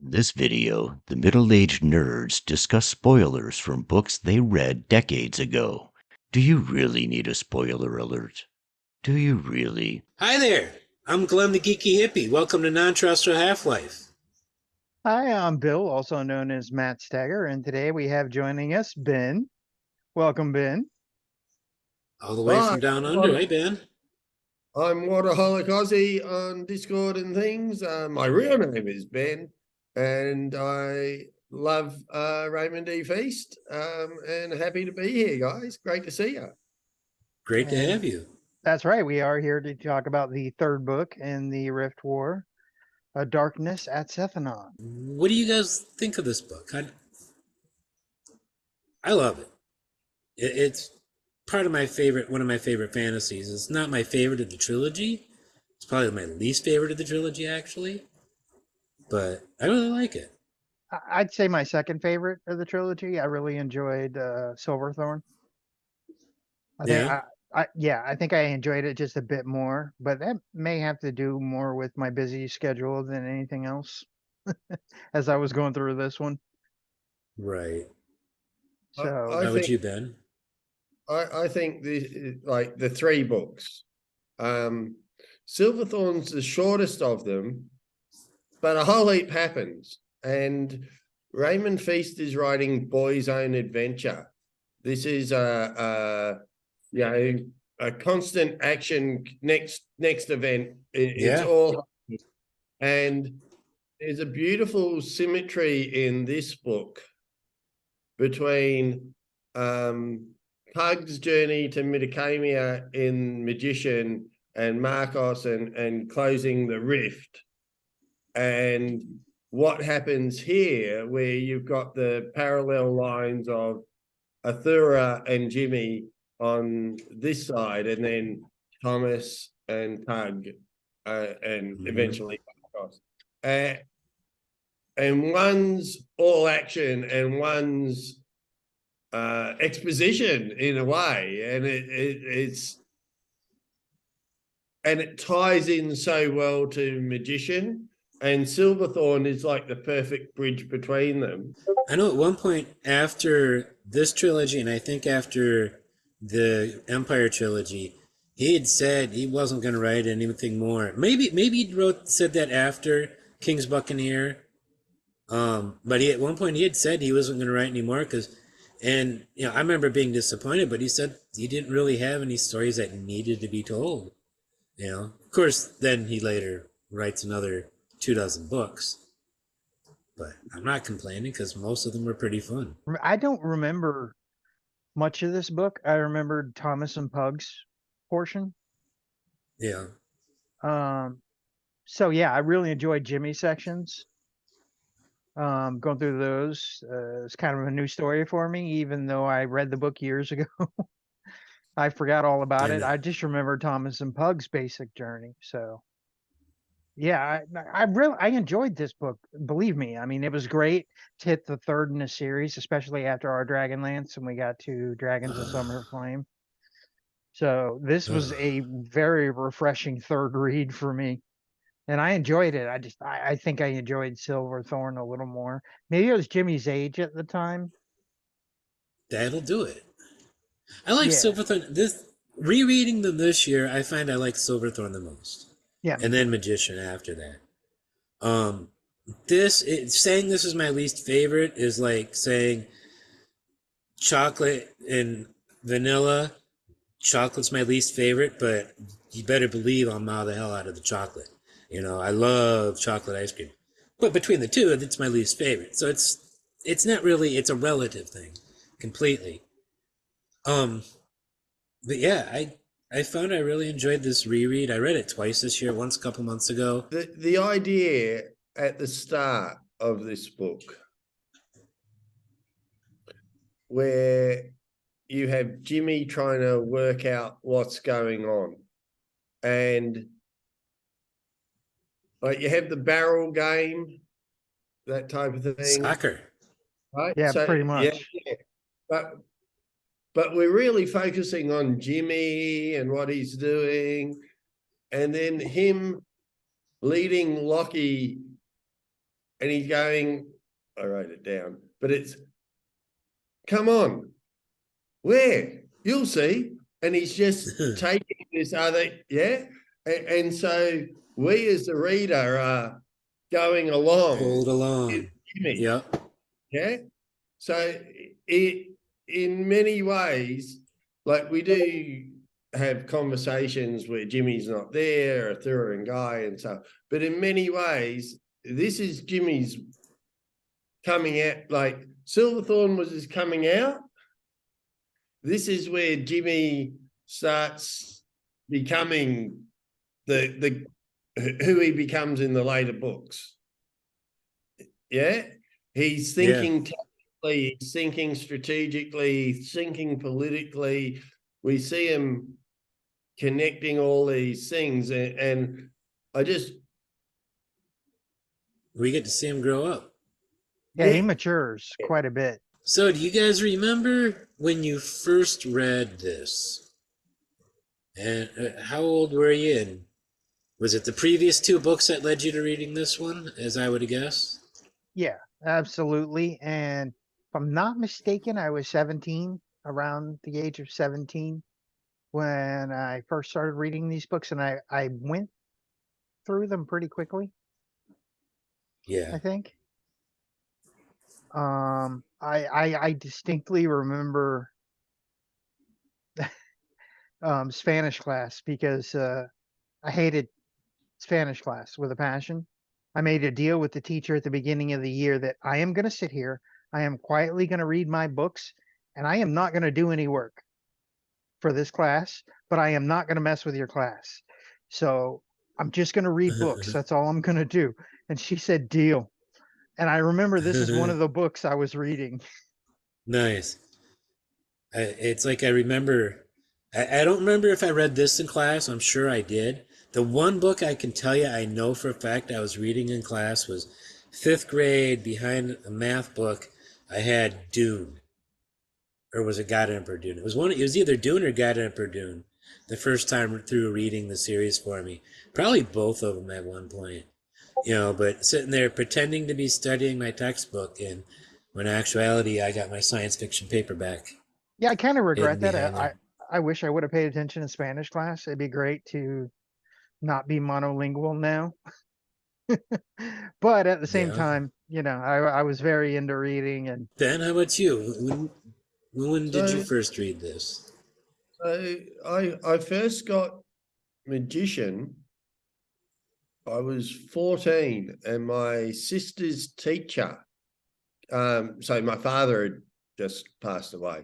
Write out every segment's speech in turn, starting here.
In this video, the middle-aged nerds discuss spoilers from books they read decades ago. Do you really need a spoiler alert? Do you really? Hi there, I'm Glenn the Geeky Hippie. Welcome to Non-Terrestrial Half-Life. Hi, I'm Bill, also known as Matt Stagger, and today we have joining us Ben. Welcome, Ben. All the way Hi, from down under. Hey, Ben. I'm WoToholic Aussie on Discord and things. My real name is Ben, and I love Raymond D. Feast, and happy to be here, guys. Great to see you. Great to have you. That's right, we are here to talk about the third book in the Riftwar, A Darkness at Sethanon. What do you guys think of this book? I love it. It's part of my favorite, one of my favorite fantasies. It's not my favorite of the trilogy. It's probably my least favorite of the trilogy, actually. But I really like it. I'd say my second favorite of the trilogy. I really enjoyed Silverthorn. I think I enjoyed it just a bit more, but that may have to do more with my busy schedule than anything else as I was going through this one. Right. So How about you, Ben? I think the three books. Silverthorn's the shortest of them, but a whole heap happens. And Raymond Feast is writing boy's own adventure. This is a constant action. Next event. It's all, and there's a beautiful symmetry in this book between Pug's journey to Metacamia in Magician and Marcos and closing the rift, and what happens here where you've got the parallel lines of Athura and Jimmy on this side, and then Thomas and Pug, and eventually Marcos. And one's all action and one's exposition in a way, and it ties in so well to Magician, and Silverthorn is like the perfect bridge between them. I know at one point after this trilogy, and I think after the Empire trilogy, he had said he wasn't going to write anything more. Maybe he said that after King's Buccaneer. But at one point he had said he wasn't going to write anymore and I remember being disappointed, but he said he didn't really have any stories that needed to be told. Of course, then he later writes another 24 books, but I'm not complaining because most of them were pretty fun. I don't remember much of this book. I remembered Thomas and Pug's portion. Yeah. So yeah, I really enjoyed Jimmy's sections. Going through those, it's kind of a new story for me, even though I read the book years ago. I forgot all about it. I just remember Thomas and Pug's basic journey. So yeah, I enjoyed this book. Believe me. I mean, it was great to hit the third in the series, especially after our Dragonlance and we got to Dragons of Summer Flame. So this was a very refreshing third read for me. And I enjoyed it. I think I enjoyed Silverthorn a little more. Maybe it was Jimmy's age at the time. That'll do it. I like Silverthorn. Rereading them this year, I find I like Silverthorn the most. Yeah. And then Magician after that. Saying this is my least favorite is like saying chocolate and vanilla. Chocolate's my least favorite, but you better believe I'll mow the hell out of the chocolate. I love chocolate ice cream. But between the two, it's my least favorite. So it's not really, it's a relative thing completely. But yeah, I found I really enjoyed this reread. I read it twice this year, once a couple months ago. The idea at the start of this book where you have Jimmy trying to work out what's going on, and like you have the barrel game, that type of thing. Soccer. Right? Yeah, so, pretty much. Yeah. But we're really focusing on Jimmy and what he's doing, and then him leading Lockie and he's going, I wrote it down, but it's, come on, where? You'll see. And he's just taking this other, yeah. And so we as the reader are going along. Pulled along. Yep. Yeah. So in many ways, like we do have conversations where Jimmy's not there, a Thurin guy and so, but in many ways, this is Jimmy's coming out, like Silverthorn was his coming out. This is where Jimmy starts becoming the who he becomes in the later books. Yeah. He's thinking tactically, he's thinking strategically, he's thinking politically. We see him connecting all these things, and we get to see him grow up. Yeah, he matures quite a bit. So do you guys remember when you first read this? And how old were you? And was it the previous two books that led you to reading this one, as I would guess? Yeah, absolutely. And if I'm not mistaken, I was 17, around the age of 17, when I first started reading these books, and I went through them pretty quickly. Yeah. I think. I distinctly remember Spanish class, because I hated Spanish class with a passion. I made a deal with the teacher at the beginning of the year that I am going to sit here, I am quietly going to read my books, and I am not going to do any work for this class, but I am not going to mess with your class. So I'm just going to read books. That's all I'm going to do. And she said, deal. And I remember this is one of the books I was reading. Nice. It's like I remember, I don't remember if I read this in class. I'm sure I did. The one book I can tell you I know for a fact I was reading in class was 5th grade. Behind a math book, I had Dune. Or was it God Emperor Dune? It was either Dune or God Emperor Dune. The first time through reading the series for me. Probably both of them at one point. But sitting there pretending to be studying my textbook, and when in actuality I got my science fiction paperback. Yeah, I kind of regret that. I wish I would have paid attention in Spanish class. It'd be great to not be monolingual now. But at the same time, I was very into reading. And Ben, how about you? When did you first read this? So I first got Magician. I was 14, and my sister's teacher, so my father had just passed away,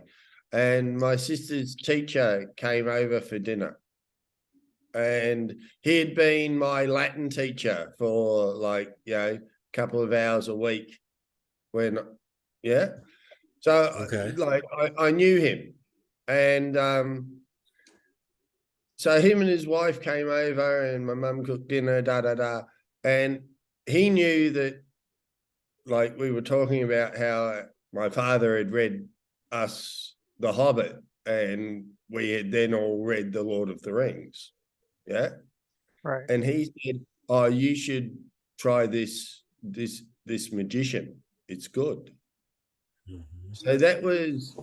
and my sister's teacher came over for dinner, and he had been my Latin teacher for a couple of hours a week I knew him, and so him and his wife came over, and my mum cooked dinner, and he knew that, like, we were talking about how my father had read us The Hobbit, and we had then all read The Lord of the Rings. Yeah. Right. And he said, oh, you should try this Magician. It's good. Mm-hmm. So that was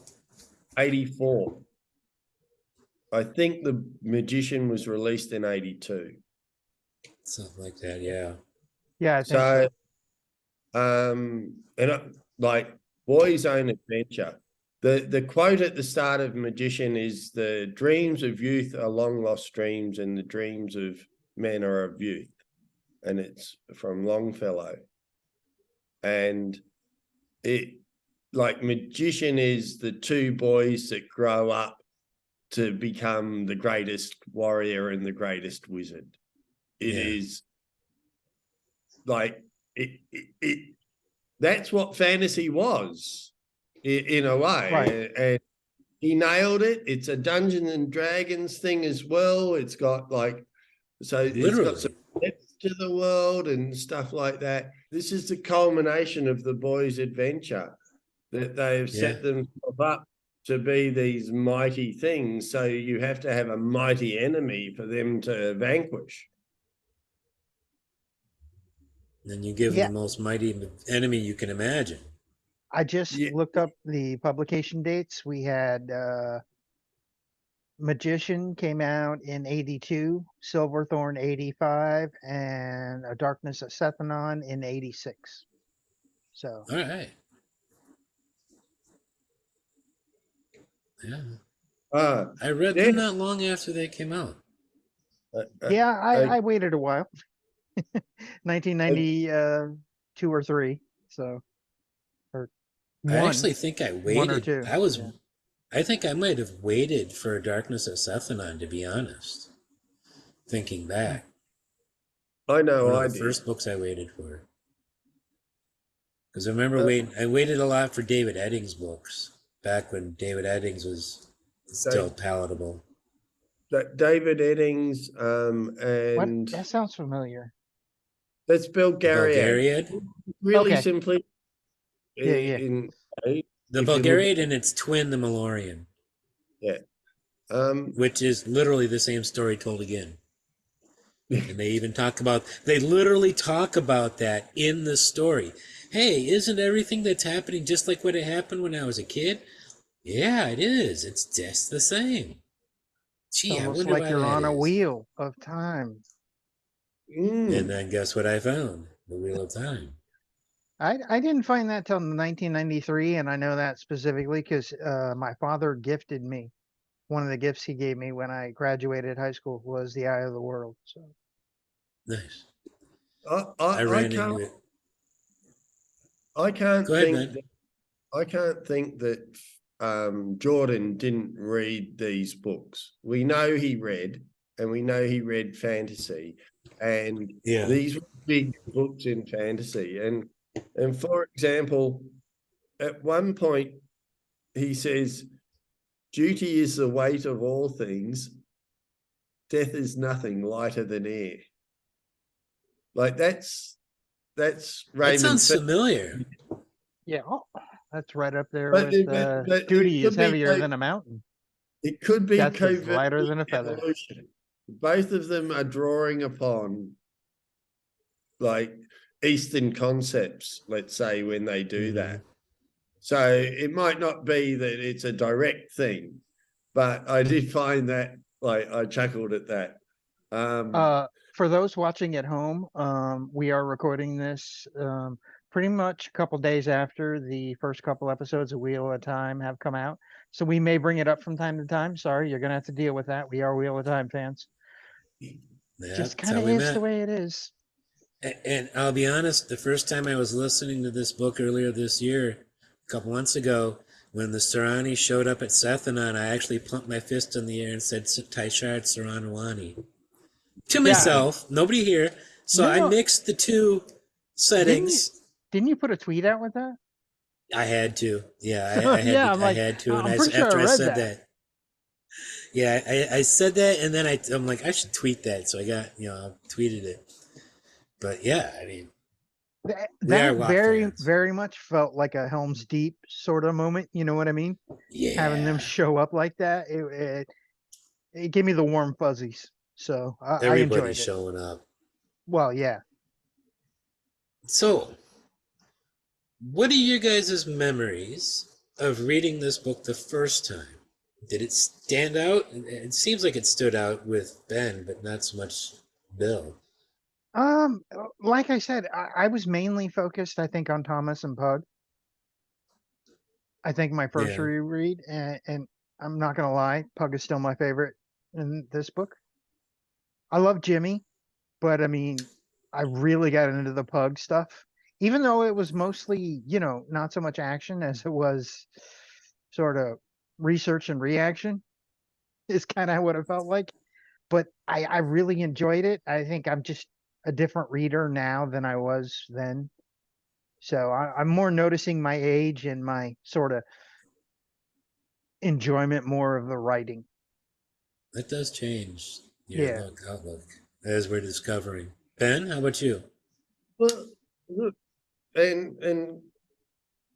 84. I think The Magician was released in 82. Something like that, yeah. Yeah, I think so. Like Boy's Own Adventure. The quote at the start of Magician is, the dreams of youth are long lost dreams, and the dreams of men are of youth. And it's from Longfellow. And Magician is the two boys that grow up to become the greatest warrior and the greatest wizard. It is like that's what fantasy was in a way. Right. And he nailed it. It's a Dungeons and Dragons thing as well. It's got it's got some depth to the world and stuff like that. This is the culmination of the boys' adventure, that they've set themselves up to be these mighty things. So you have to have a mighty enemy for them to vanquish. And you give him Yeah. the most mighty enemy you can imagine. I just Yeah. looked up the publication dates. We had Magician came out in 82, Silverthorn 85, and A Darkness at Sethanon in 86. So All right. Yeah. I read them Death, not long after they came out. yeah, uh, I waited a while. 1992 or 3. So or I one, actually think I one or waited. two. Yeah. I think I might have waited for Darkness at Sethanon, to be honest. Thinking back. I know One of I the did. first books I waited for. Because I remember Uh, I waited a lot for David Eddings books back when David Eddings was still palatable. David Eddings, What? and That sounds familiar. that's Bulgarian. Bulgariad? Really Okay. simply, Yeah, yeah. The if you look Bulgariad and its twin, the Malorian, yeah. which is literally the same story told again. And they literally talk about that in the story. Hey, isn't everything that's happening just like what it happened when I was a kid? Yeah, it is. It's just the same. It's Gee, I almost wonder like why you're that on a is. wheel of time. And then guess what I found? The Wheel of Time. I didn't find that till 1993, and I know that specifically because my father gifted me. One of the gifts he gave me when I graduated high school was The Eye of the World. So Nice. I I ran can't into it. I can't Go ahead, think man. that I can't think that Jordan didn't read these books. We know he read, and we know he read fantasy, and Yeah. these were big books in fantasy. And for example, at one point he says, "Duty is the weight of all things. Death is nothing lighter than air." Like that's That Raymond. sounds familiar. yeah, that's right up there But with it duty is could be heavier than a mountain. it could be Death is lighter covertly than a feather. evolution. Both of them are drawing upon like Eastern concepts, let's say, when they do that. So it might not be that it's a direct thing, but I did find that like I chuckled at that. For those watching at home, we are recording this pretty much a couple days after the first couple episodes of Wheel of Time have come out. So we may bring it up from time to time. Sorry, you're gonna have to deal with that. We are Wheel of Time fans. Yeah, Just that's kind how of we is met. the way it is. And I'll be honest, the first time I was listening to this book earlier this year, a couple months ago, when the Sarani showed up at Sethanon, I actually pumped my fist in the air and said, Taishard Saranwani. To myself, nobody here. So No, I no. mixed the two settings. Didn't you put a tweet out with that? I had to. Yeah, I had Yeah, to. I'm like, I had to. And I'm pretty sure after I I read said that. yeah, I said that, and then I'm like, I should tweet that. So I got, I tweeted it. But yeah, I mean, That WoT very, fans. very much felt like a Helm's Deep sort of moment. You know what I mean? Yeah. Having them show up like that, it gave me the warm fuzzies. So I enjoyed Everybody's it. showing up. Well, yeah. So, what are your guys' memories of reading this book the first time? Did it stand out? It seems like it stood out with Ben, but not so much Bill. Like I said, I was mainly focused, I think, on Thomas and Pug. I think my first reread, and I'm not gonna lie, Pug is still my favorite in this book. I love Jimmy, but I mean, I really got into the Pug stuff, even though it was mostly, not so much action as it was sort of research and reaction. Is kind of what it felt like. But I really enjoyed it. I think I'm just a different reader now than I was then. So I'm more noticing my age and my sort of enjoyment more of the writing. That does change your Yeah. outlook, as we're discovering. Ben, how about you? Well, look, and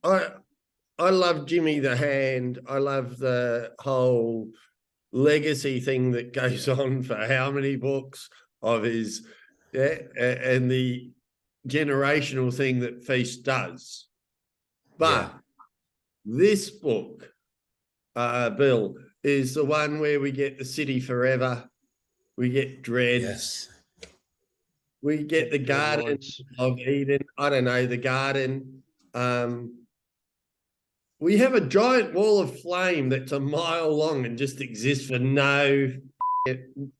I love Jimmy the Hand. I love the whole legacy thing that goes on for how many books of his, and the generational thing that Feast does. But this book, Bill, is the one where we get the city forever, we get Dread, Yes. we get the Garden Lords. of Eden. I don't know, the garden. We have a giant wall of flame that's a mile long and just exists for no reason.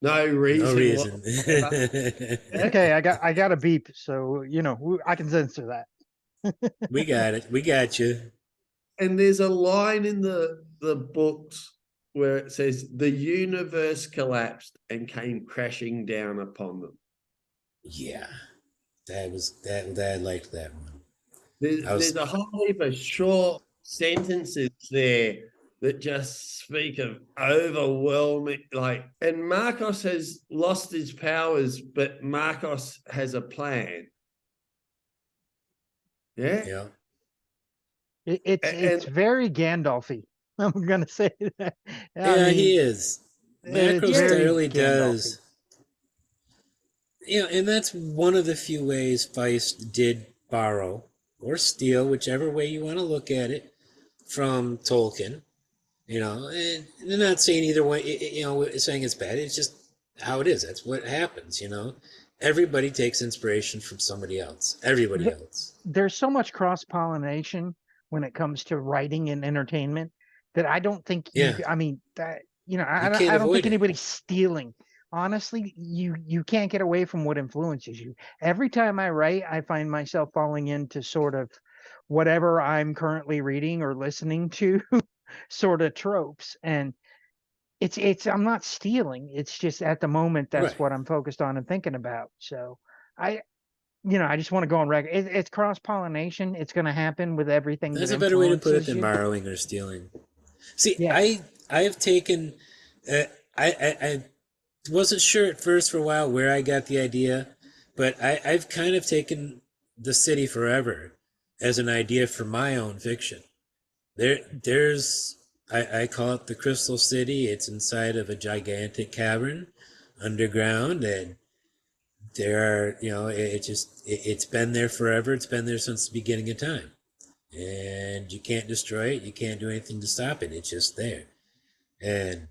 No reason. whatsoever. Okay, I got a beep, so you know I can censor that. We got it. We got you. And there's a line in the books where it says the universe collapsed and came crashing down upon them. Yeah. That I liked that one. There's a whole heap of short sentences there that just speak of overwhelming, and Marcos has lost his powers, but Marcos has a plan. Yeah. Yeah. It's very Gandalfy. I'm gonna say that. He is. Macro it's very really Gandalf-y. does. And that's one of the few ways Feist did borrow or steal, whichever way you want to look at it, from Tolkien. And they're not saying either way, saying it's bad. It's just how it is. That's what happens, Everybody takes inspiration from somebody else. Everybody else. There's so much cross-pollination when it comes to writing and entertainment that I don't think I don't think anybody's stealing. Honestly, you can't get away from what influences you. Every time I write, I find myself falling into sort of whatever I'm currently reading or listening to sort of tropes. And it's I'm not stealing. It's just at the moment that's what I'm focused on and thinking about. So I just want to go on record. It's cross-pollination. It's going to happen with everything. That's that a better way to put it than you. borrowing or stealing. See, Yeah. I've taken, I wasn't sure at first for a while where I got the idea, but I've kind of taken the city forever as an idea for my own fiction. There's, I call it the Crystal City. It's inside of a gigantic cavern underground, and there are, it's been there forever. It's been there since the beginning of time. And you can't destroy it. You can't do anything to stop it. It's just there. And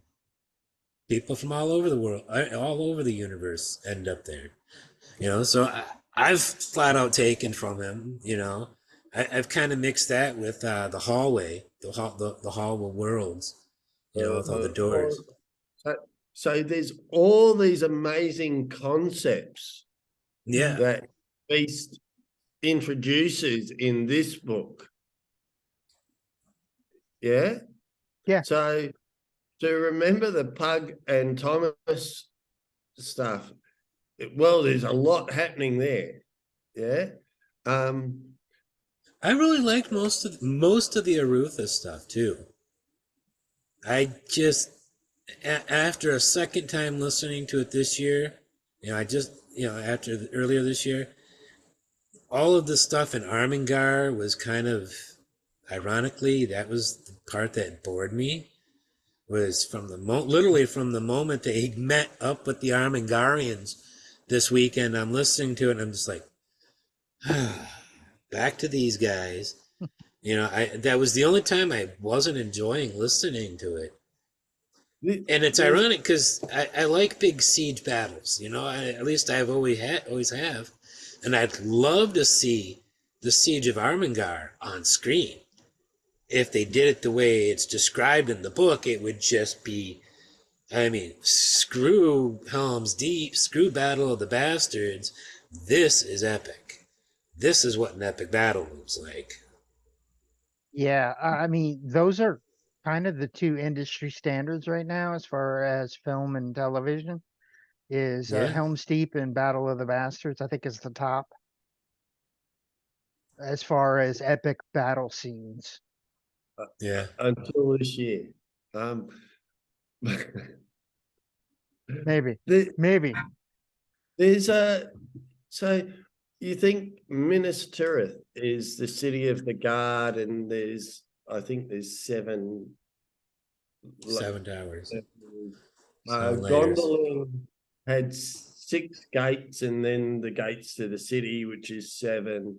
people from all over the world, all over the universe end up there. So I've flat out taken from him, I've kind of mixed that with the hallway, the hallway worlds, with all the doors. So there's all these amazing concepts that Beast introduces in this book. Yeah? Yeah. So remember the Pug and Thomas stuff. Well, there's a lot happening there. Yeah. I really liked most of the Arutha stuff too. I just, after a second time listening to it this year, earlier this year, all of the stuff in Armengar was kind of, ironically, that was the part that bored me. Was from literally from the moment that he met up with the Armengarians this weekend. I'm listening to it and I'm just like, back to these guys. That was the only time I wasn't enjoying listening to it. And it's ironic because I like big siege battles, at least I've always have. And I'd love to see the Siege of Armengar on screen. If they did it the way it's described in the book, it would just be, screw Helm's Deep, screw Battle of the Bastards. This is epic. This is what an epic battle looks like. Yeah, those are kind of the two industry standards right now as far as film and television. Is Helm's Deep and Battle of the Bastards, I think, is the top as far as epic battle scenes. Yeah. Until this year. Maybe. There's so you think Minas Tirith is the city of the guard, and I think there's seven towers. Gondolin had 6 gates, and then the gates to the city, which is 7.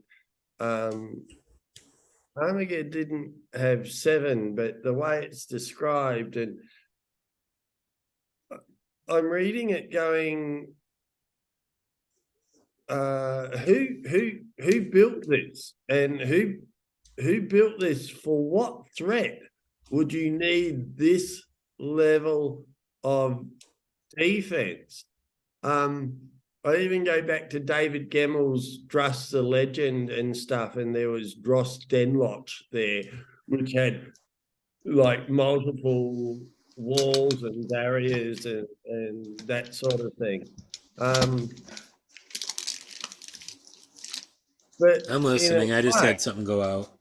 Armageddon didn't have 7, but the way it's described, and I'm reading it going, who built this, and who built this for what threat would you need this level of defense? I even go back to David Gemmell's Dross the Legend and stuff, and there was Dross Denloch there, which had like multiple walls and barriers and that sort of thing. But I'm listening. I just had something go out.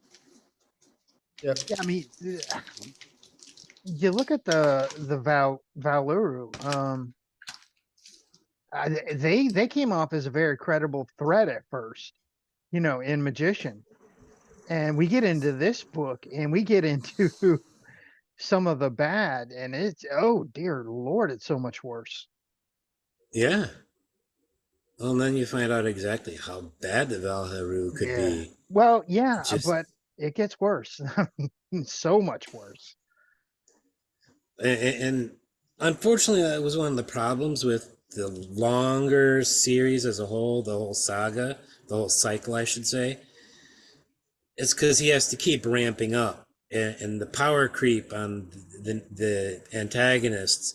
Yep. Yeah, I mean, you look at the Valuru. They came off as a very credible threat at first, you know, in Magician, and we get into this book and we get into some of the bad, and it's, oh dear Lord, it's so much worse. Yeah. Well, and then you find out exactly how bad the Valharu could be. Well, yeah, Just- but it gets worse. I mean, so much worse. And unfortunately, that was one of the problems with the longer series as a whole, the whole saga, the whole cycle, I should say. It's because he has to keep ramping up, and the power creep on the antagonists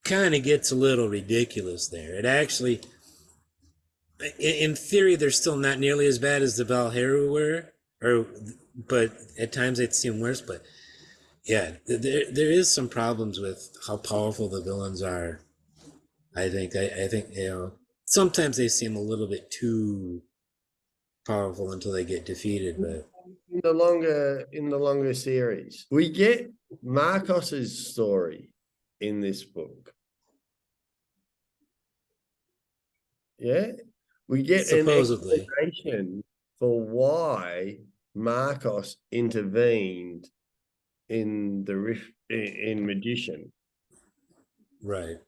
kind of gets a little ridiculous there. It actually, in theory, they're still not nearly as bad as the Valharu were, but at times they seem worse. But yeah, there is some problems with how powerful the villains are. I think you know, sometimes they seem a little bit too powerful until they get defeated. But in the longer series, we get Marcos's story in this book. Yeah, we get supposedly an explanation for why Marcos intervened in the rift in Magician. right.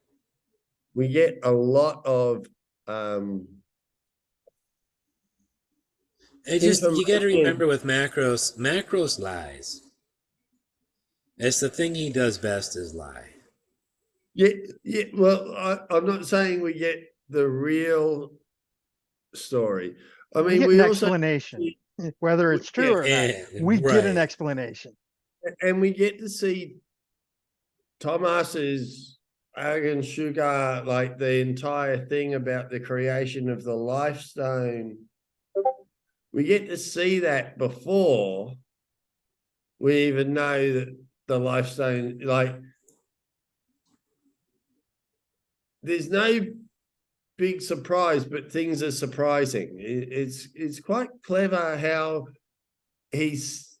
We get a lot of You got to remember with Macros lies. It's the thing he does best is lie. Yeah. Well, I'm not saying we get the real story. I mean, Get we an also explanation, whether it's true or not. We get an explanation, and we get to see Thomas's Argan Sugar, like the entire thing about the creation of the Life Stone. We get to see that before we even know that the Life Stone, like, there's no big surprise, but things are surprising. It's quite clever how he's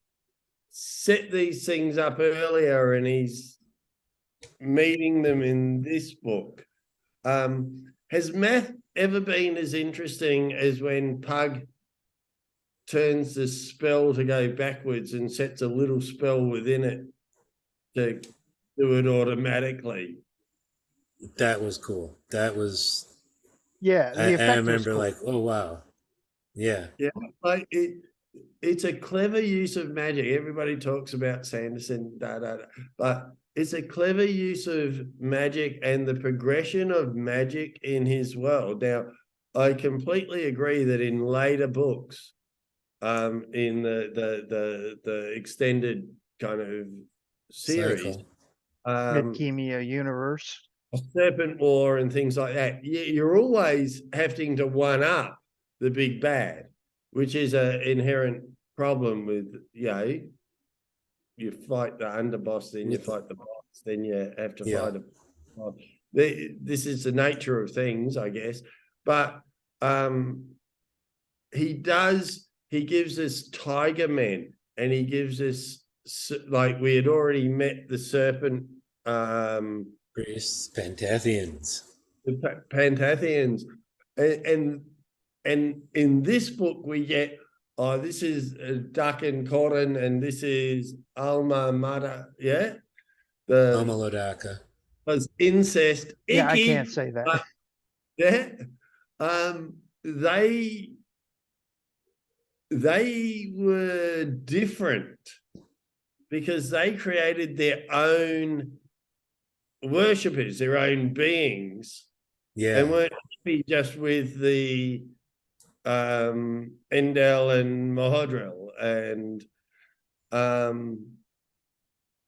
set these things up earlier and he's meeting them in this book. Has math ever been as interesting as when Pug turns the spell to go backwards and sets a little spell within it to do it automatically? That was cool. That was, yeah. The effect I remember was cool. like, oh wow, yeah, Like it's a clever use of magic. Everybody talks about Sanderson, but it's a clever use of magic and the progression of magic in his world. Now, I completely agree that in later books, in the extended kind of series, cycle. Midchemia universe. Serpent War and things like that, you're always having to one up the big bad, which is an inherent problem with, you know, you fight the underboss, then you fight the boss, then you have to fight a boss. This is the nature of things, I guess. But he gives us Tiger Men, and he gives us, like, we had already met the serpent Priests, Pantathians. the Pantathians, and in this book we get, this is Duck and Cotton, and this is Alma Mata, Alma Lodaka. was incest. Yeah, I Icky, can't say that. Yeah. They were different because they created their own worshippers, their own beings, and weren't happy just with the Endel and Mahadril. And I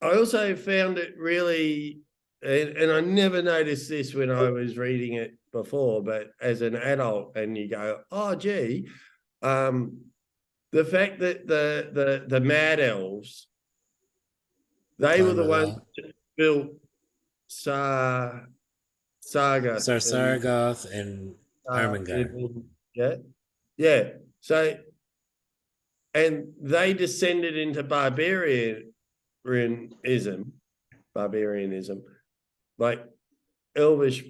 also found it really, and I never noticed this when I was reading it before, but as an adult, and you go, oh, gee, the fact that the Mad Elves, they were the ones that built Sargoth Sargoth and Armengar. Yeah. So, and they descended into barbarianism, like elvish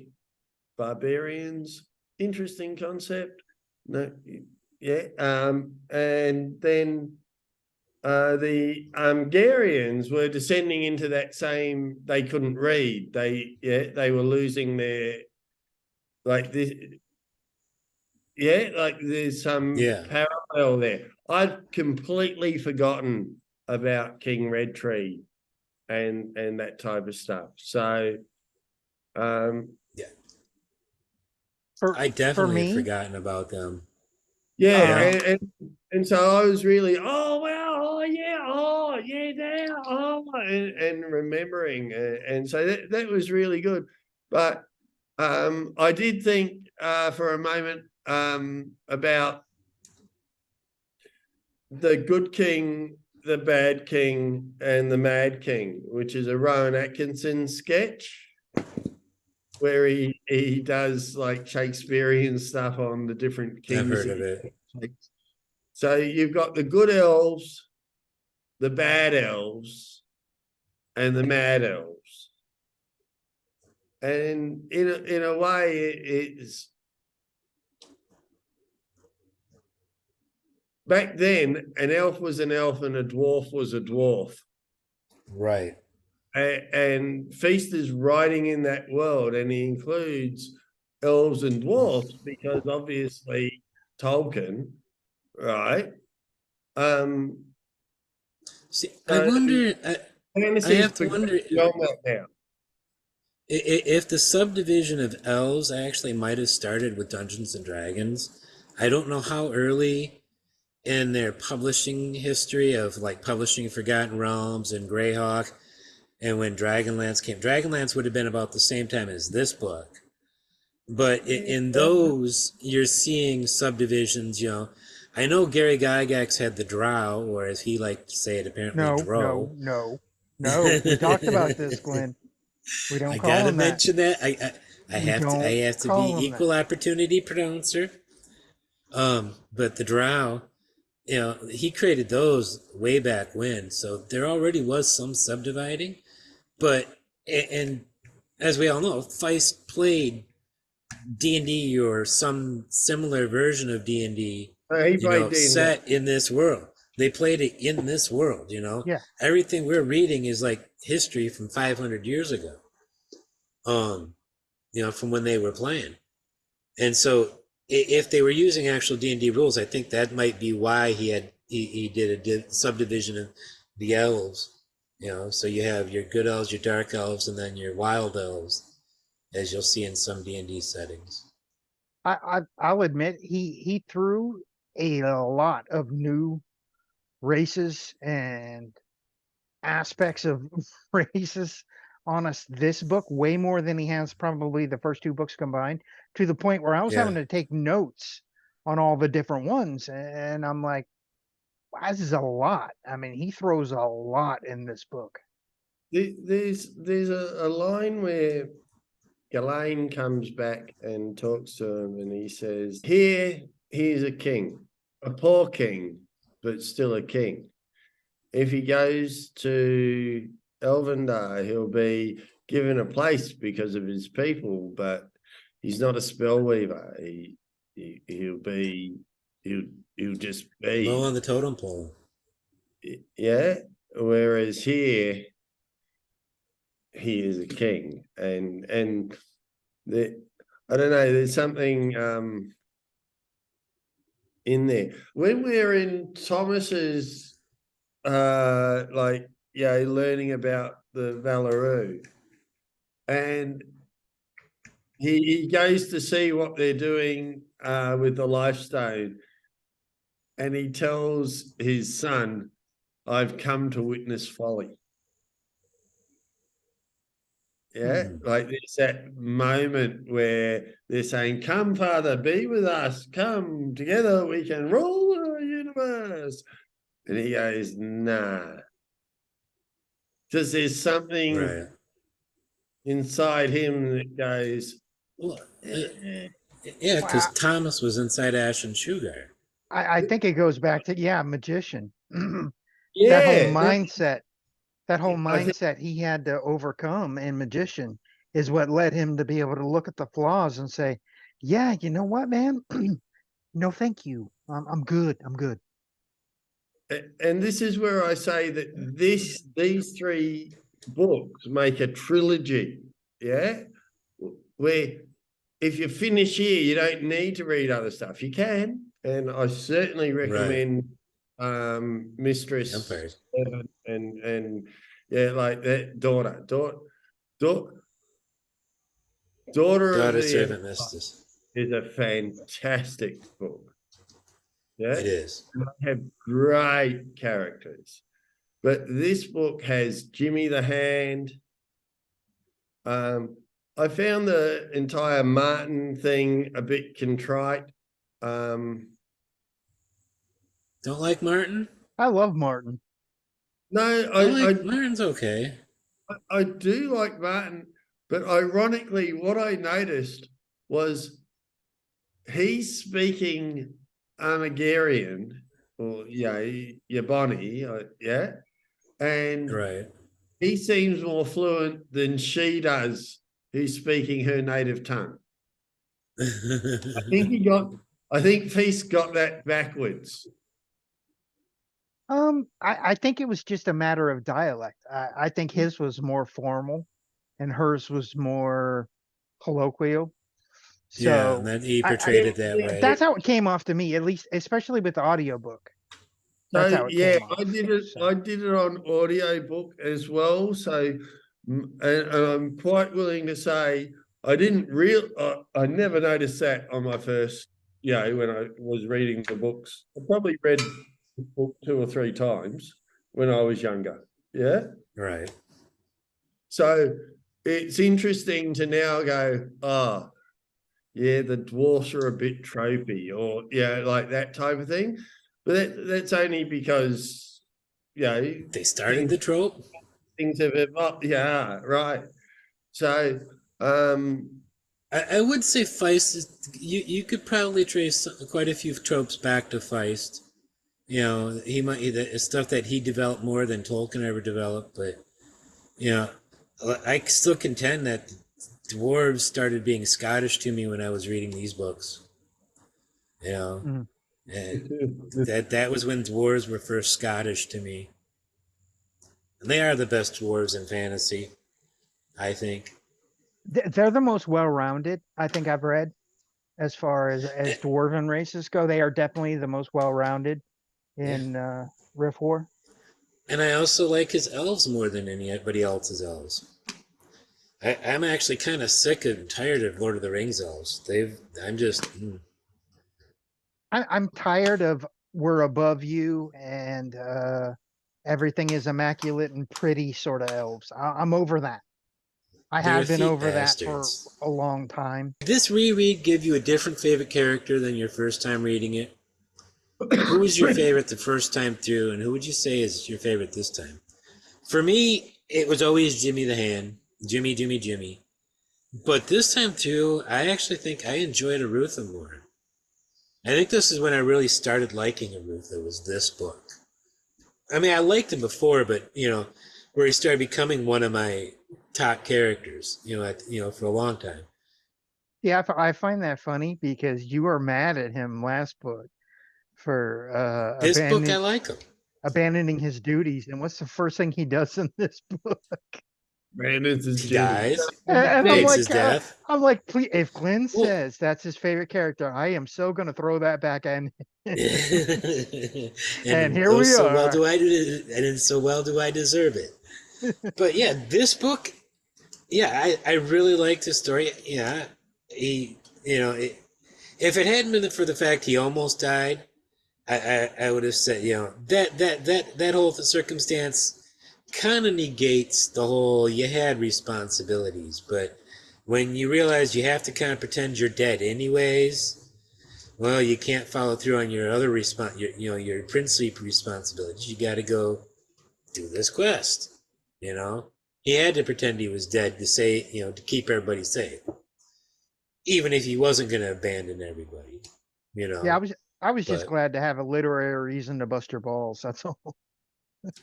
barbarians. Interesting concept. No, yeah. And then the Hungarians were descending into that same. They couldn't read. They were losing their, like this. Yeah, like there's some parallel there. I'd completely forgotten about King Redtree and that type of stuff. So, I definitely had me, forgotten about them. yeah, and so I was really, and remembering, and so that was really good. But I did think for a moment about the Good King, the Bad King, and the Mad King, which is a Rowan Atkinson sketch where he does like Shakespearean stuff on the different kings. I've heard of it. So you've got the good elves, the bad elves, and the mad elves. And in a way, it's back then, an elf was an elf and a dwarf was a dwarf. Right. And Feast is writing in that world, and he includes elves and dwarfs because obviously Tolkien, right? See, I wonder. I have to wonder now. If the subdivision of elves actually might have started with Dungeons and Dragons. I don't know how early in their publishing history of like publishing Forgotten Realms and Greyhawk, and when Dragonlance came. Dragonlance would have been about the same time as this book. But in those, you're seeing subdivisions, I know Gary Gygax had the Drow, or as he liked to say it, apparently Drow. No. We talked about this, Glenn. We don't call him that. I gotta mention that. I have to be equal opportunity pronouncer. But the Drow, he created those way back when, so there already was some subdividing. But and as we all know, Feist played D&D or some similar version of D&D, set in this world. They played it in this world, Yeah. Everything we're reading is like history from 500 years ago. From when they were playing. And so if they were using actual D&D rules, I think that might be why he did a subdivision of the elves. So you have your good elves, your dark elves, and then your wild elves, as you'll see in some D&D settings. I'll admit he threw a lot of new races and aspects of races on us this book, way more than he has probably the first two books combined, to the point where I was having to take notes on all the different ones, and I'm like, wow, this is a lot. I mean, he throws a lot in this book. There's a line where Ghislaine comes back and talks to him, and he says, "Here, he's a king, a poor king, but still a king. If he goes to Elvendar, he'll be given a place because of his people, but he's not a spellweaver. He'll just be low on the totem pole." Yeah. Whereas here, he is a king, and I don't know. There's something in there. When we're in Thomas's, learning about the Valaroo, and he goes to see what they're doing with the Lifestone, and he tells his son, "I've come to witness folly." Yeah, like there's that moment where they're saying, "Come, Father, be with us. Come together, we can rule the universe." And he goes, "Nah." Because there's something inside him that goes, Well, yeah, because Thomas was inside Ashen Sugar. I think it goes back to magician. yeah, That whole mindset, I think- he had to overcome in magician is what led him to be able to look at the flaws and say, yeah, you know what, man? No, thank you. I'm good. I'm good. And this is where I say that these three books make a trilogy. Yeah, where if you finish here, you don't need to read other stuff. You can, and I certainly recommend Mistress Empires. and like that daughter of the Servant Mistress. is a fantastic book. Yeah, It is. They have great characters, but this book has Jimmy the Hand. I found the entire Martin thing a bit contrite. Don't like Martin? I love Martin. No, Martin's okay. I do like Martin, but ironically, what I noticed was he's speaking Armagerian, or Yaboni, and he seems more fluent than she does, who's speaking her native tongue. I think Feast got that backwards. I think it was just a matter of dialect. I think his was more formal and hers was more colloquial. So and then he portrayed it that way. That's how it came off to me, at least, especially with the audiobook. That's how it came off. I did it. So. I did it on audiobook as well. So, and I'm quite willing to say I didn't I never noticed that on my first, when I was reading the books. I probably read the book 2 or 3 times when I was younger. Yeah. Right. So it's interesting to now go, the dwarfs are a bit tropey, or like that type of thing. But that's only because they started the trope. Things have evolved. Yeah, right. So I would say Feist is, you could probably trace quite a few tropes back to Feist. He might the stuff that he developed more than Tolkien ever developed, but I still contend that dwarves started being Scottish to me when I was reading these books. And that was when dwarves were first Scottish to me. And they are the best dwarves in fantasy, I think. They're the most well-rounded, I think I've read, as far as dwarven races go. They are definitely the most well-rounded in Riftwar. And I also like his elves more than anybody else's elves. I'm actually kind of sick and tired of Lord of the Rings elves. I'm tired of we're above you and everything is immaculate and pretty sort of elves. I'm over that. I have been over that for a long time. Did this reread give you a different favorite character than your first time reading it? Who was your favorite the first time through, and who would you say is your favorite this time? For me, it was always Jimmy the Hand. Jimmy. But this time through, I actually think I enjoyed Arutha more. I think this is when I really started liking Arutha, was this book. I mean, I liked him before, but, where he started becoming one of my top characters, for a long time. Yeah, I find that funny because you were mad at him last book for this book. I like him abandoning his duties, and what's the first thing he does in this book? Brandon's is He Jimmy. dies. And I'm Fakes like, his death. I'm like, please, if Glenn Well- says that's his favorite character, I am so gonna throw that back in. and here we so well are. do I do, and so well do I deserve it. But yeah, this book, yeah, I really liked the story. Yeah, he, if it hadn't been for the fact he almost died, I would have said, that whole circumstance kind of negates the whole you had responsibilities, but when you realize you have to kind of pretend you're dead anyways, well, you can't follow through on your other your princely responsibilities. You got to go do this quest. He had to pretend he was dead to to keep everybody safe, even if he wasn't going to abandon everybody. Yeah, I was just But glad to have a literary reason to bust your balls. That's all.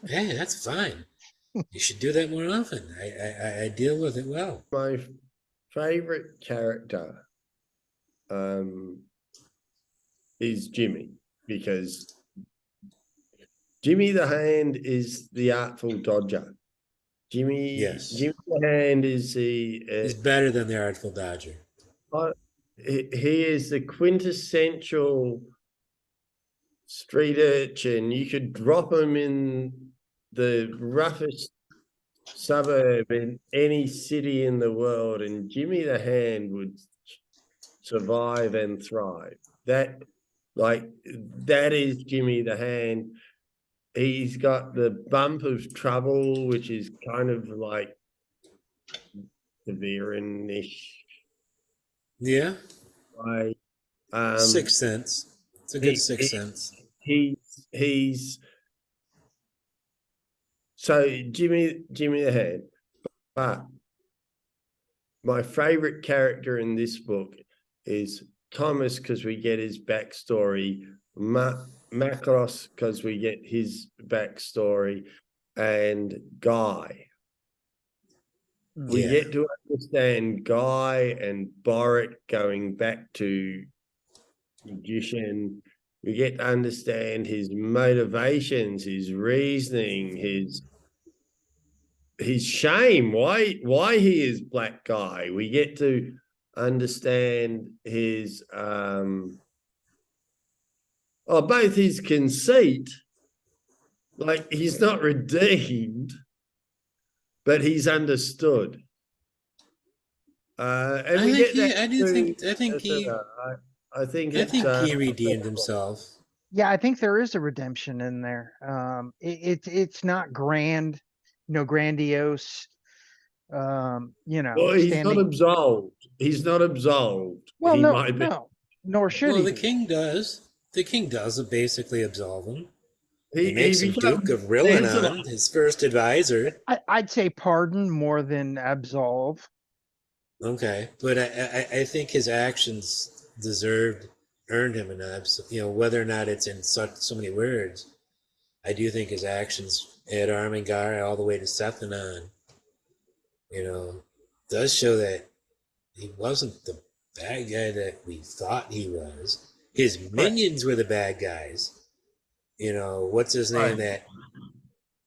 hey, that's fine. You should do that more often. I deal with it well. My favorite character is Jimmy, because Jimmy the Hand is the artful dodger. Yes. Jimmy the Hand is He's better than the Artful Dodger. He is the quintessential street urchin. You could drop him in the roughest suburb in any city in the world, and Jimmy the Hand would survive and thrive. That is Jimmy the Hand. He's got the bump of trouble, which is kind of like severe-ish. Yeah. Right. Sixth Sense. It's a good Sixth Sense. He's so Jimmy the Hand. But my favorite character in this book is Thomas, because we get his backstory, Macross, because we get his backstory, and Guy. We get to understand Guy and Boric going back to Magician. We get to understand his motivations, his reasoning, his shame, why he is Black Guy. We get to understand his both his conceit, like he's not redeemed, but he's understood. And we get that. I think he redeemed himself. Yeah, I think there is a redemption in there. It's not grand, grandiose. Well, he's not absolved. He's not absolved. Well, he no, might be. no, nor should well, he. The king does. The king does basically absolve him. He makes him Duke of Rillanon, his first advisor. I'd say pardon more than absolve. Okay, but I think his actions earned him an absolve. Whether or not it's in so many words, I do think his actions at Armengar all the way to Sethanon, does show that he wasn't the bad guy that we thought he was. His minions were the bad guys. What's his name? That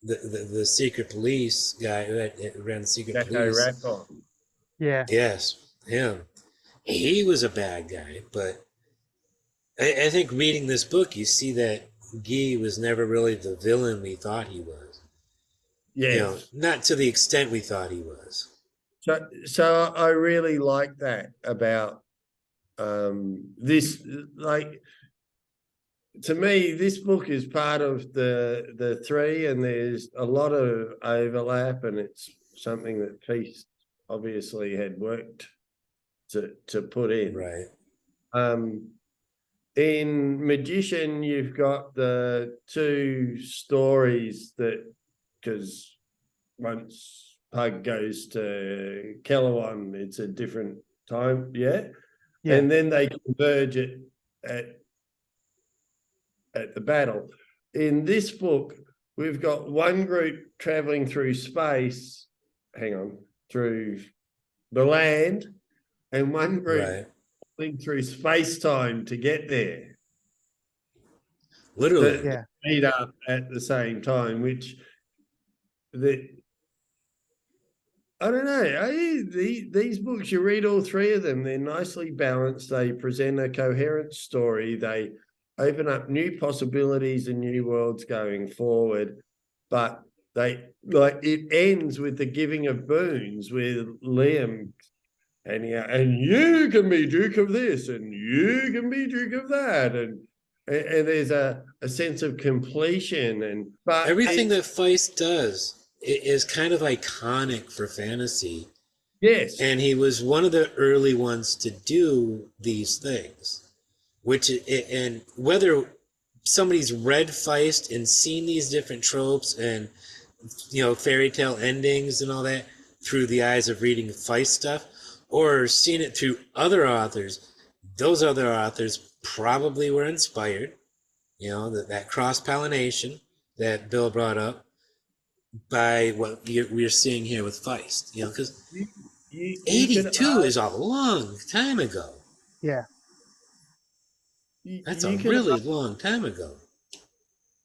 the secret police guy who ran the secret police. Yeah. Yes, him. He was a bad guy, but I think reading this book, you see that Guy was never really the villain we thought he was. Yeah. Not to the extent we thought he was. So I really like that about this. Like, to me, this book is part of the three, and there's a lot of overlap, and it's something that Peace obviously had worked to put in. Right. In Magician, you've got the two stories because once Pug goes to Kellerwan, it's a different time, and then they converge at the battle. In this book, we've got one group traveling through space, through the land, and one group traveling through space-time to get there. Literally. Meet up at the same time, which I don't know. These books, you read all three of them, they're nicely balanced. They present a coherent story. They open up new possibilities and new worlds going forward. But it ends with the giving of boons with Liam, and you can be Duke of this, and you can be Duke of that, and there's a sense of completion. But everything that Feist does is kind of iconic for fantasy. Yes. And he was one of the early ones to do these things. And whether somebody's read Feist and seen these different tropes and, fairy tale endings and all that through the eyes of reading Feist stuff, or seen it through other authors, those other authors probably were inspired, that cross-pollination that Bill brought up, by what we're seeing here with Feist, because 82 is a long time ago. Yeah. That's a really long time ago.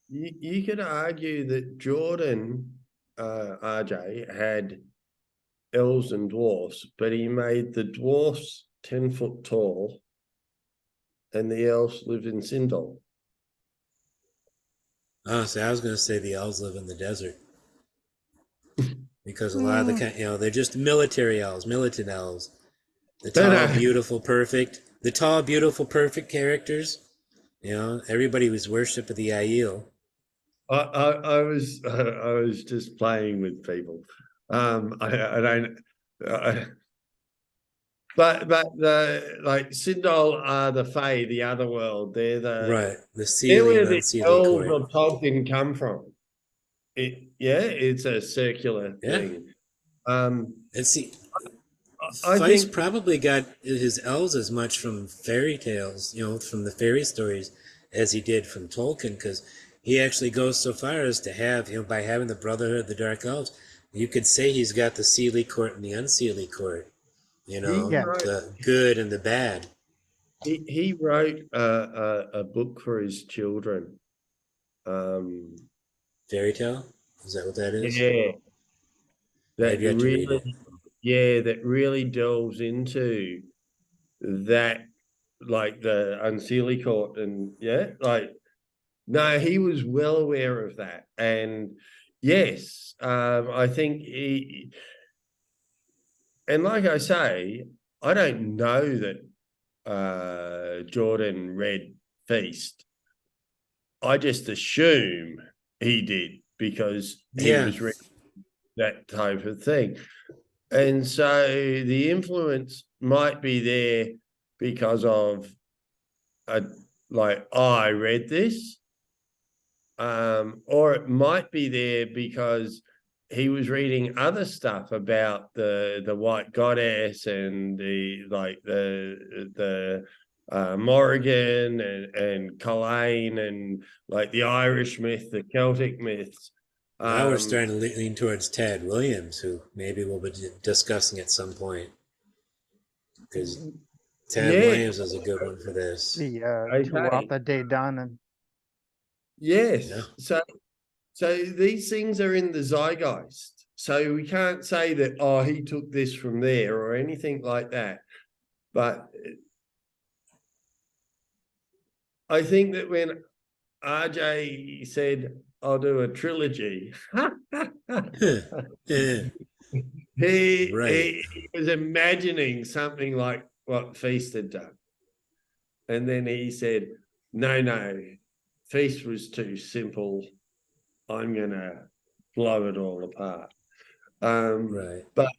You could argue that Jordan, RJ, had elves and dwarfs, but he made the dwarfs 10 foot tall and the elves lived in Sindel. Honestly, I was going to say the elves live in the desert. Because a lot of they're just military elves, militant elves. The tall, beautiful, perfect. The tall, beautiful, perfect characters. Everybody was worshiping the Aiel. I was just playing with people. I don't. But the Sindel are the Fae, the other world. They're the Seelie and the elves of Tolkien come from. It's a circular thing. And see, I Feist think probably got his elves as much from fairy tales, from the fairy stories, as he did from Tolkien, because he actually goes so far as to have, by having the Brotherhood of the Dark Elves, you could say he's got the Seelie court and the Unseelie court, the good and the bad. He wrote a book for his children. Fairy tale? Is that what that is? Yeah. That really delves into that, like the Unseelie court, and no, he was well aware of that. And yes, I think and like I say, I don't know that Jordan read Feast. I just assume he did because he was reading that type of thing. And so the influence might be there because of I read this, or it might be there because he was reading other stuff about the white goddess and the Morrigan and Culane and like the Irish myth, the Celtic myths. Now we're starting to lean towards Tad Williams, who maybe we'll be discussing at some point. Because Tad Williams is a good one for this. The Tuatha De Danann. Yes. Yeah. So these things are in the zeitgeist. So we can't say that, he took this from there or anything like that. But I think that when RJ said, I'll do a trilogy, he was imagining something like what Feast had done. And then he said, no, Feast was too simple. I'm going to blow it all apart. But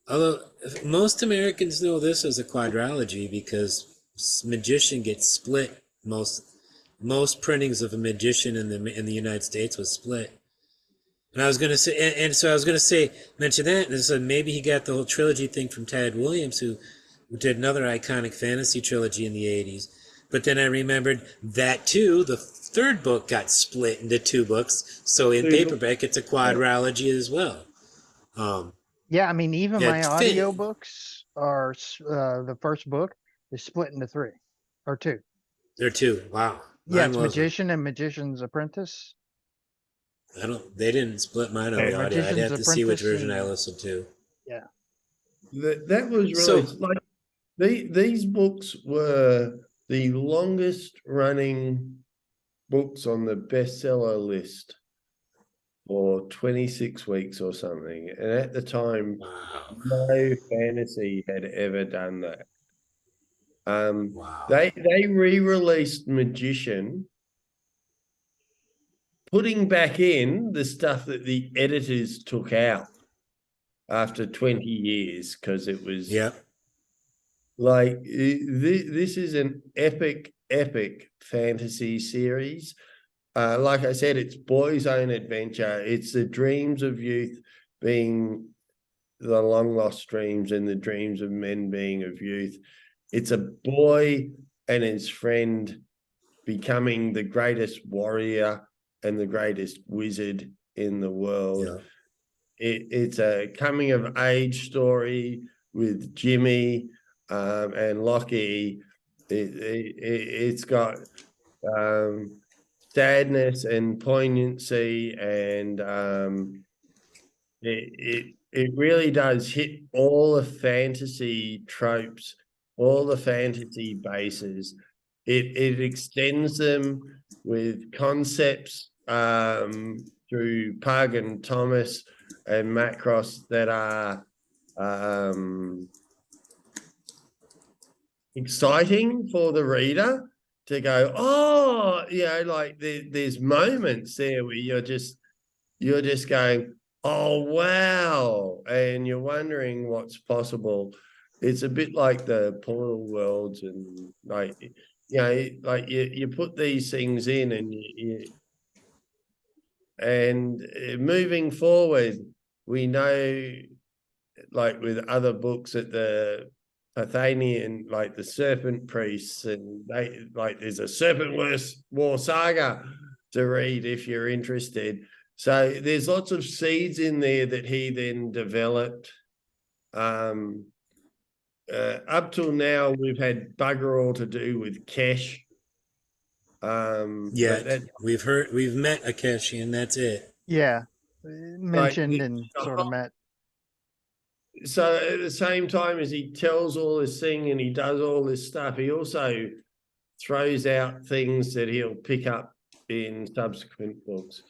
although most Americans know this as a quadrilogy because Magician gets split. Most printings of a Magician in the United States was split. And I was going to say, and so I was going to mention that, and so maybe he got the whole trilogy thing from Tad Williams, who did another iconic fantasy trilogy in the 80s. But then I remembered that too, the third book got split into two books, so in paperback it's a quadrilogy as well. Even my audiobooks are the first book is split into three or two. They're two. Wow. It's Magician and Magician's Apprentice. They didn't split mine on the audio. I'd have to see which version I listened to. Yeah. That was really like these books were the longest running books on the bestseller list for 26 weeks or something. And at the time, Wow. no fantasy had ever done that. Wow. They re-released Magician, putting back in the stuff that the editors took out after 20 years, because it was like this is an epic fantasy series. Like I said, it's boys' own adventure. It's the dreams of youth being the long lost dreams, and the dreams of men being of youth. It's a boy and his friend becoming the greatest warrior and the greatest wizard in the world. It's a coming of age story with Jimmy and Lockie. It's got sadness and poignancy, and it really does hit all the fantasy tropes, all the fantasy bases. It extends them with concepts through Pug and Thomas and Macross that are exciting for the reader to go, oh, like there's moments there where you're just going, oh wow, and you're wondering what's possible. It's a bit like the Portal Worlds, and like you put these things in, and moving forward, we know, like with other books at the Athenian, like the Serpent Priests, and they like there's a Serpent War saga to read if you're interested. So there's lots of seeds in there that he then developed. Up till now, we've had bugger all to do with Kesh. We've met Akeshi, and that's it. Yeah, mentioned and sort of met. So at the same time as he tells all this thing and he does all this stuff, he also throws out things that he'll pick up in subsequent books.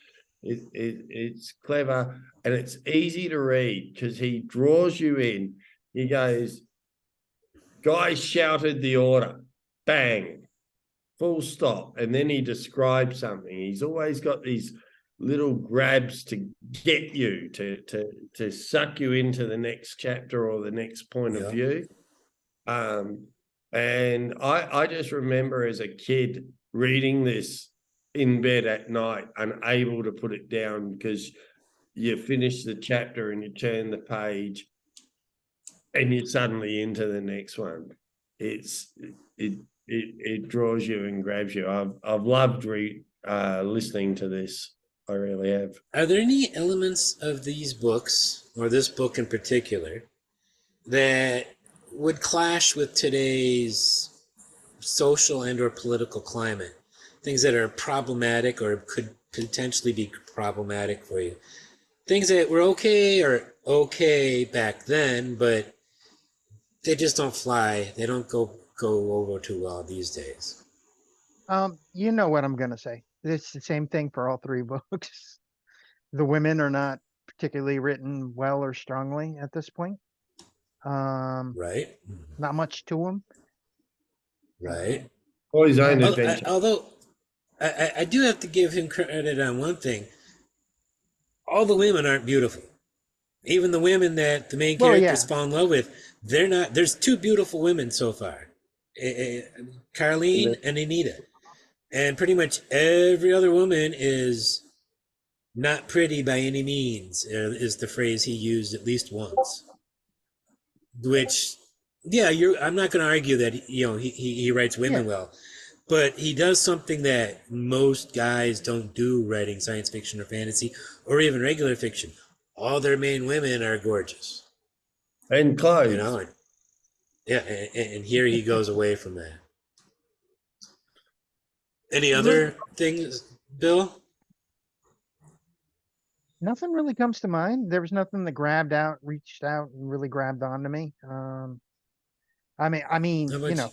It's clever, and it's easy to read because he draws you in. He goes, guys shouted the order, bang, full stop, and then he describes something. He's always got these little grabs to get you to suck you into the next chapter or the next point of view. And I just remember as a kid reading this in bed at night, unable to put it down because you finish the chapter and you turn the page and you're suddenly into the next one. It draws you and grabs you. I've loved listening to this. I really have. Are there any elements of these books, or this book in particular, that would clash with today's social and or political climate? Things that are problematic or could potentially be problematic for you. Things that were okay back then, but they just don't fly. They don't go over too well these days. You know what I'm going to say. It's the same thing for all three books. The women are not particularly written well or strongly at this point. Right. Not much to them. Right. Or his own adventure. Although I do have to give him credit on one thing. All the women aren't beautiful. Even the women that the main characters fall in love with, they're not. There's two beautiful women so far, Carlene and Anita. And pretty much every other woman is not pretty by any means, is the phrase he used at least once. Which, I'm not going to argue that he writes women well, but he does something that most guys don't do writing science fiction or fantasy or even regular fiction. All their main women are gorgeous and clothes. And here he goes away from that. Any other things, Bill? Nothing really comes to mind. There was nothing that reached out and really grabbed onto me. How You much? know,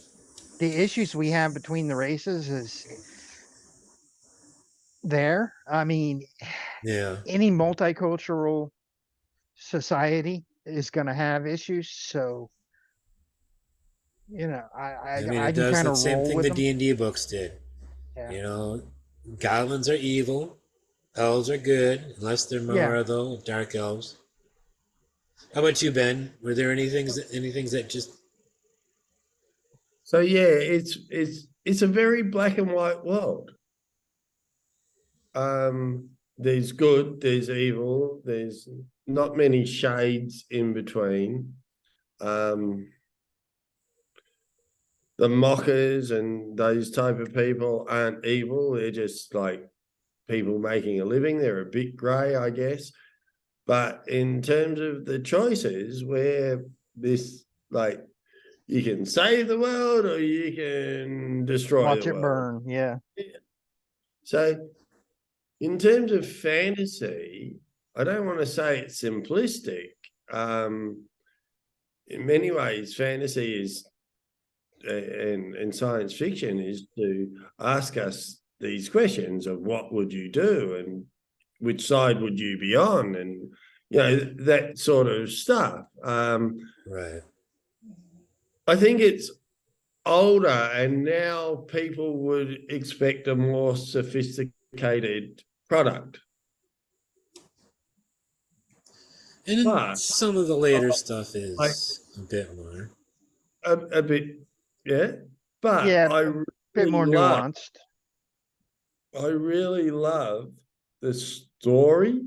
the issues we have between the races is there. I mean, Yeah. any multicultural society is going to have issues. So, I mean, I it can does kind the of same roll thing with the them. D&D books did. Yeah. You know, goblins are evil. Elves are good, unless they're Yeah. more though dark elves. How about you, Ben? Were there any things that just So yeah, it's a very black and white world. There's good, there's evil, there's not many shades in between. Um, the mockers and those type of people aren't evil. They're just like people making a living. They're a bit grey, I guess. But in terms of the choices, where this like you can save the world or you can destroy Watch the it world. burn. Yeah. So in terms of fantasy, I don't want to say it's simplistic. In many ways, fantasy is and science fiction is to ask us these questions of what would you do and which side would you be on, and that sort of stuff. right? I think it's older, and now people would expect a more sophisticated product. And then But some of the later uh, stuff like is a bit more. a bit, yeah. But Yeah. A bit more nuanced. I really love the story,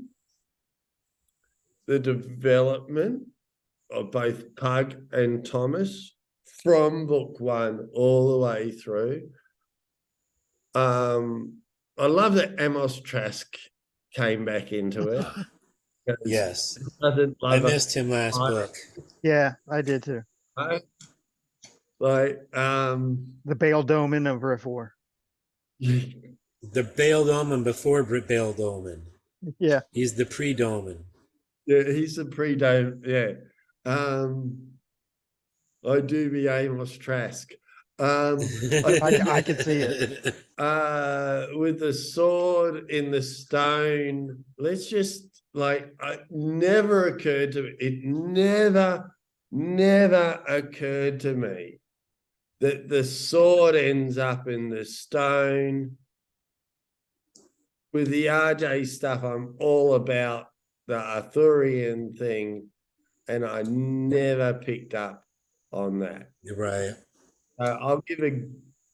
the development of both Pug and Thomas from book one all the way through. I love that Amos Trask came back into it. Yes, Doesn't I love a missed him last book. Yeah, I did too. like The Bale Doman of Riftwar. The Bale Omen before Bale Omen. Yeah. He's the pre-Doman. Yeah, he's a pre-dome. Yeah. I do be Amos Trask. I could see it. With the sword in the stone, let's just like it never occurred to me. It never occurred to me that the sword ends up in the stone. With the RJ stuff, I'm all about the Arthurian thing, and I never picked up on that. Right. I'll give a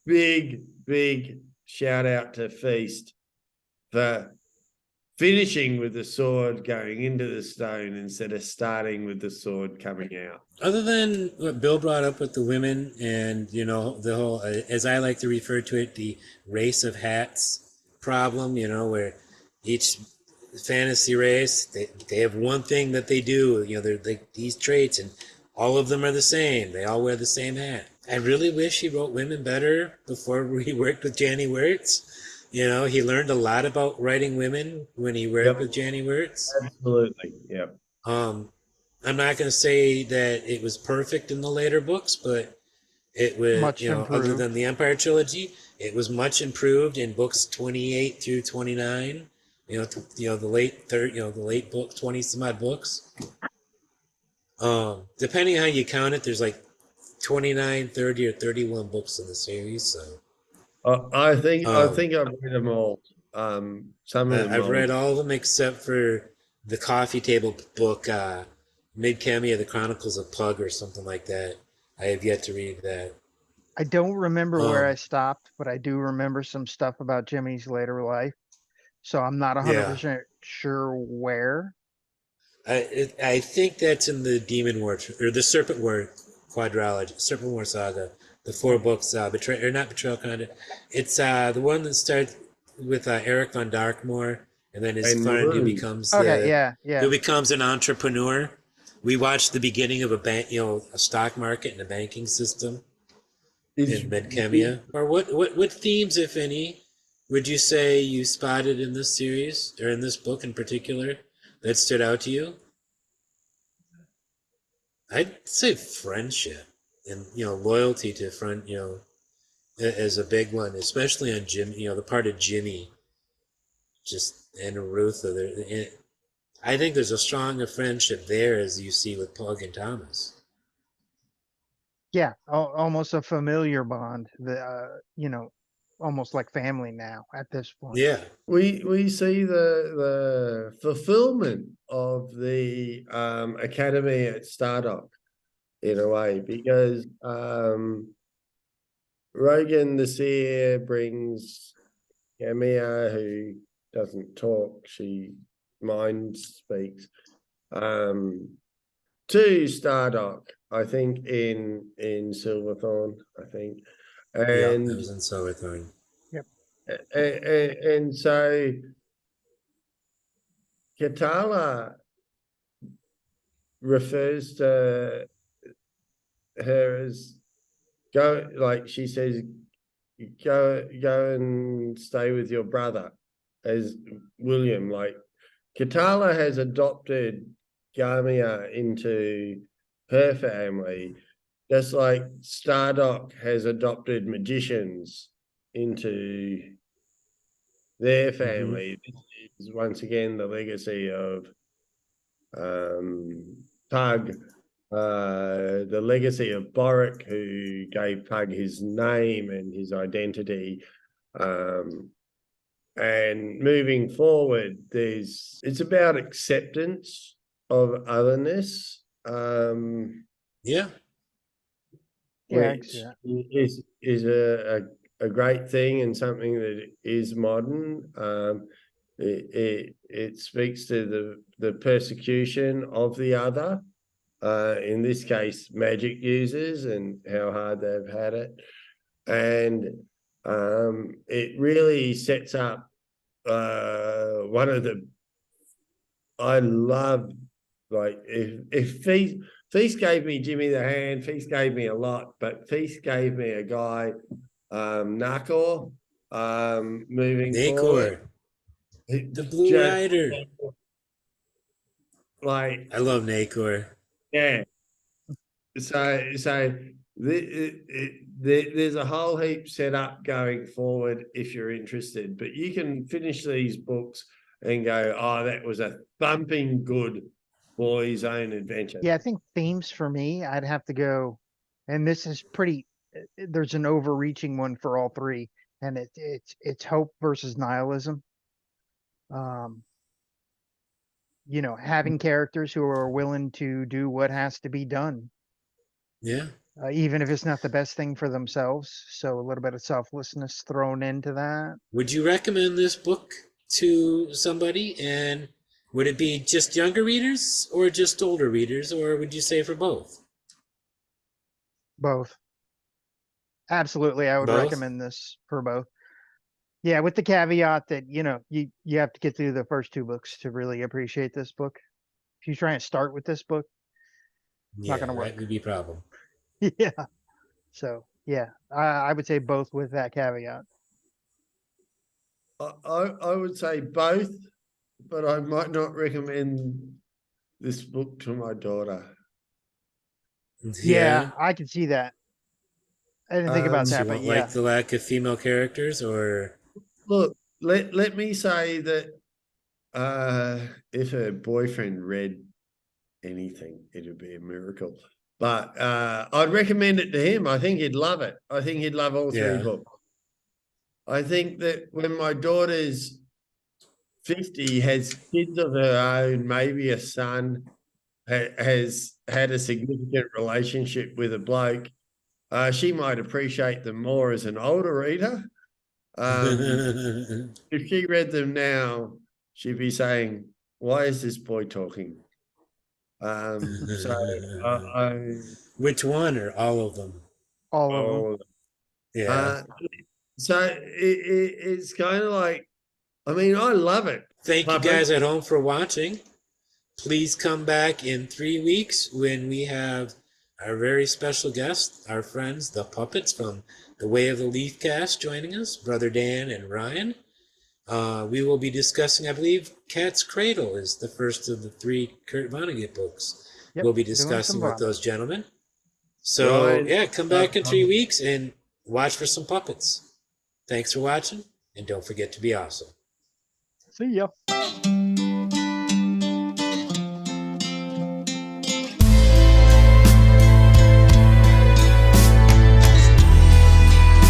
big shout out to Feast for finishing with the sword going into the stone instead of starting with the sword coming out. Other than what Bill brought up with the women and, the whole, as I like to refer to it, the race of hats problem, where each fantasy race, they have one thing that they do, they're like these traits and all of them are the same. They all wear the same hat. I really wish he wrote women better before he worked with Janny Wirtz. He learned a lot about writing women when he worked with Janny Wirtz. Absolutely, yeah. I'm not going to say that it was perfect in the later books, but it was, Much other improved. than the Empire trilogy, it was much improved in books 28 through 29. The late third, the late book, 20 some odd books. Depending on how you count it, there's like 29, 30, or 31 books in the series. So I think I've read them all. Some of them I've read all of them except for the coffee table book, Mid-Camia, The Chronicles of Pug, or something like that. I have yet to read that. I don't remember where I stopped, but I do remember some stuff about Jimmy's later life. So I'm not 100% sure where. I think that's in the Demon War or the Serpent War quadrilogy, Serpent War saga. The 4 books, not Betrayal Conduct. It's the one that starts with Eric von Darkmoor, and then his friend who becomes who becomes an entrepreneur. We watched the beginning of a bank, a stock market and a banking system in Mid-Camia. Or what themes, if any, would you say you spotted in this series or in this book in particular? that stood out to you? I'd say friendship and loyalty to friend, as a big one, especially on Jim. The part of Jimmy, just and Rutha. I think there's a stronger friendship there as you see with Pug and Thomas. Yeah, almost a familiar bond. Almost like family now at this point. Yeah. We see the fulfillment of the academy at Stardock in a way, because Rogan the Seer brings Gamia, who doesn't talk, she mind speaks, to Stardock, I think in Silverthorn, I think. And that was in Silverthorn. Yep. And so Katala refers to her as go, like she says, go and stay with your brother, as William. Like Katala has adopted Gamia into her family, just like Stardock has adopted magicians into their family. This is once again the legacy of Pug, the legacy of Boric, who gave Pug his name and his identity. And moving forward, it's about acceptance of otherness. Yeah. Which is a great thing and something that is modern. It speaks to the persecution of the other, in this case, magic users, and how hard they've had it. And it really sets up one of the, I love, like, if Feast gave me Jimmy the Hand, Feast gave me a lot, but Feast gave me a guy, Nakor, moving forward. The Blue Rider. Like, I love Nakor. Yeah. So there's a whole heap set up going forward if you're interested, but you can finish these books and go, oh, that was a thumping good boy's own adventure. Yeah, I think themes for me, I'd have to go, and this is pretty, there's an overreaching one for all three, and it's hope versus nihilism. Having characters who are willing to do what has to be done. Yeah. Even if it's not the best thing for themselves. So a little bit of selflessness thrown into that. Would you recommend this book to somebody? And would it be just younger readers or just older readers? Or would you say for both? Both. Absolutely. I would Both? recommend this for both. Yeah, with the caveat that, you have to get through the first two books to really appreciate this book. If you try and start with this book, not going to work. That could be a problem. Yeah. So, yeah, I would say both with that caveat. I would say both, but I might not recommend this book to my daughter. Yeah, I can see that. I didn't think about that, but yeah. Like the lack of female characters, or look, let me say that if her boyfriend read anything, it would be a miracle. But I'd recommend it to him. I think he'd love it. I think he'd love all three books. I think that when my daughter's 50, has kids of her own, maybe a son, has had a significant relationship with a bloke, she might appreciate them more as an older reader. If she read them now, she'd be saying, why is this boy talking? Which one, or all of them? All of them. Yeah. So it's kind of like, I mean, I love it. Thank you guys at home for watching. Please come back in 3 weeks when we have our very special guests, our friends, the Puppets from the Way of the Leaf cast, joining us, Brother Dan and Ryan. We will be discussing, I believe, Cat's Cradle is the first of the 3 Kurt Vonnegut books. Yep, We'll be doing some discussing with fun. those gentlemen. So, Right. yeah, come back in 3 weeks and watch for some puppets. Thanks for watching, and don't forget to be awesome. See ya.